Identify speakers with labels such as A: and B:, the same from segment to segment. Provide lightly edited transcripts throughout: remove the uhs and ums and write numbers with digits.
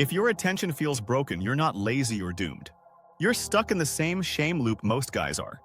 A: If your attention feels broken, you're not lazy or doomed. You're stuck in the same shame loop most guys are.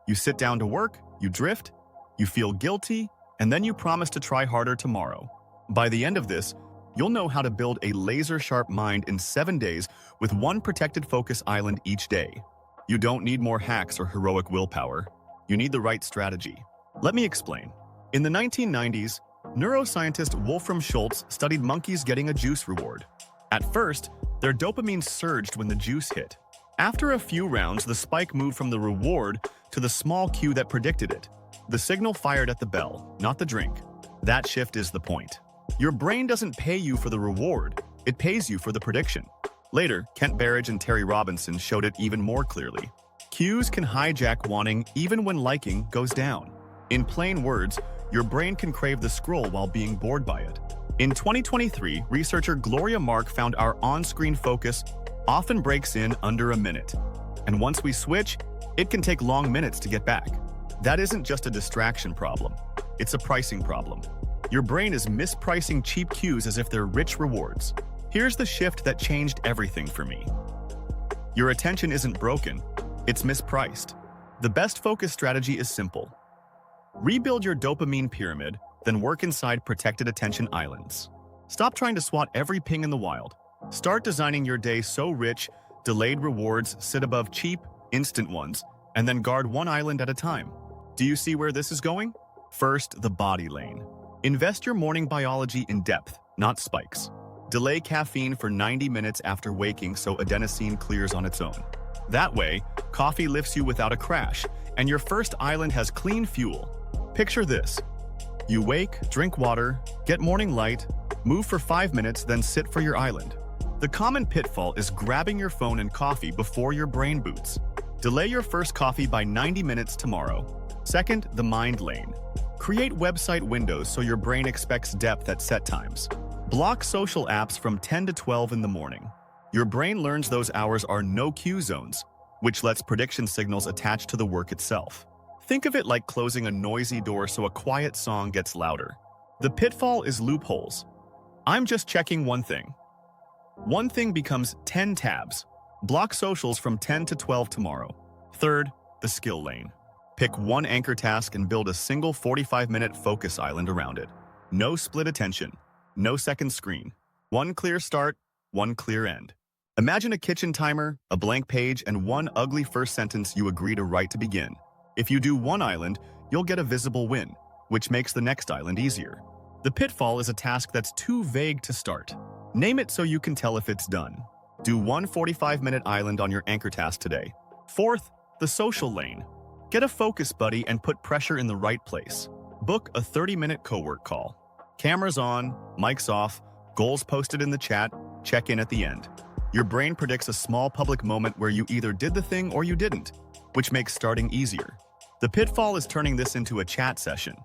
A: You sit down to work, you drift, you feel guilty, and then you promise to try harder tomorrow. By the end of this, you'll know how to build a laser-sharp mind in 7 days with one protected focus island each day. You don't need more hacks or heroic willpower. You need the right strategy. Let me explain. In the 1990s, neuroscientist Wolfram Schultz studied monkeys getting a juice reward. At first, their dopamine surged when the juice hit. After a few rounds, the spike moved from the reward to the small cue that predicted it. The signal fired at the bell, not the drink. That shift is the point. Your brain doesn't pay you for the reward, it pays you for the prediction. Later, Kent Berridge and Terry Robinson showed it even more clearly. Cues can hijack wanting even when liking goes down. In plain words, your brain can crave the scroll while being bored by it. In 2023, researcher Gloria Mark found our on-screen focus often breaks in under a minute. And once we switch, it can take long minutes to get back. That isn't just a distraction problem. It's a pricing problem. Your brain is mispricing cheap cues as if they're rich rewards. Here's the shift that changed everything for me. Your attention isn't broken, it's mispriced. The best focus strategy is simple. Rebuild your dopamine pyramid, then work inside protected attention islands. Stop trying to swat every ping in the wild. Start designing your day so rich, delayed rewards sit above cheap, instant ones, and then guard one island at a time. Do you see where this is going? First, the body lane. Invest your morning biology in depth, not spikes. Delay caffeine for 90 minutes after waking so adenosine clears on its own. That way, coffee lifts you without a crash, and your first island has clean fuel. Picture this. You wake, drink water, get morning light, move for 5 minutes, then sit for your island. The common pitfall is grabbing your phone and coffee before your brain boots. Delay your first coffee by 90 minutes tomorrow. Second, the mind lane. Create website windows so your brain expects depth at set times. Block social apps from 10 to 12 in the morning. Your brain learns those hours are no-cue zones, which lets prediction signals attach to the work itself. Think of it like closing a noisy door so a quiet song gets louder. The pitfall is loopholes. I'm just checking one thing. One thing becomes 10 tabs. Block socials from 10 to 12 tomorrow. Third, the skill lane. Pick one anchor task and build a single 45-minute focus island around it. No split attention. No second screen. One clear start, one clear end. Imagine a kitchen timer, a blank page, and one ugly first sentence you agree to write to begin. If you do one island, you'll get a visible win, which makes the next island easier. The pitfall is a task that's too vague to start. Name it so you can tell if it's done. Do one 45-minute island on your anchor task today. Fourth, the social lane. Get a focus buddy and put pressure in the right place. Book a 30-minute co-work call. Cameras on, mics off, goals posted in the chat, check in at the end. Your brain predicts a small public moment where you either did the thing or you didn't, which makes starting easier. The pitfall is turning this into a chat session.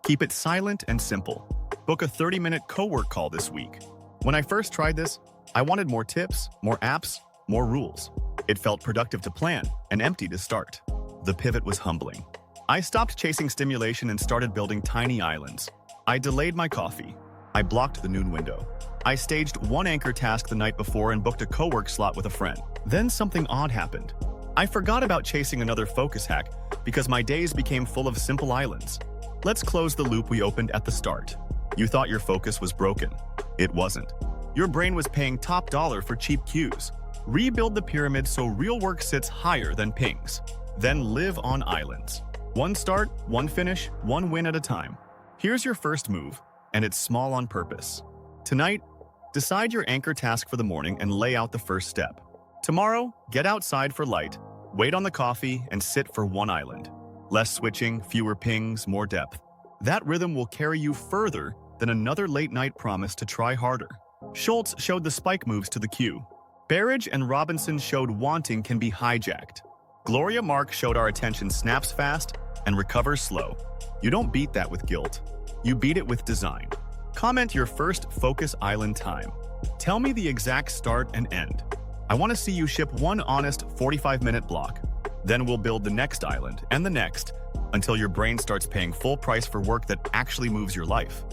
A: Keep it silent and simple. Book a 30-minute co-work call this week. When I first tried this, I wanted more tips, more apps, more rules. It felt productive to plan and empty to start. The pivot was humbling. I stopped chasing stimulation and started building tiny islands. I delayed my coffee. I blocked the noon window. I staged one anchor task the night before and booked a co-work slot with a friend. Then something odd happened. I forgot about chasing another focus hack because my days became full of simple islands. Let's close the loop we opened at the start. You thought your focus was broken. It wasn't. Your brain was paying top dollar for cheap cues. Rebuild the pyramid so real work sits higher than pings. Then live on islands. One start, one finish, one win at a time. Here's your first move, and it's small on purpose. Tonight, decide your anchor task for the morning and lay out the first step. Tomorrow, get outside for light, wait on the coffee, and sit for one island. Less switching, fewer pings, more depth. That rhythm will carry you further than another late-night promise to try harder. Schultz showed the spike moves to the cue. Berridge and Robinson showed wanting can be hijacked. Gloria Mark showed our attention snaps fast and recovers slow. You don't beat that with guilt. You beat it with design. Comment your first focus island time. Tell me the exact start and end. I want to see you ship one honest 45-minute block. Then we'll build the next island and the next until your brain starts paying full price for work that actually moves your life.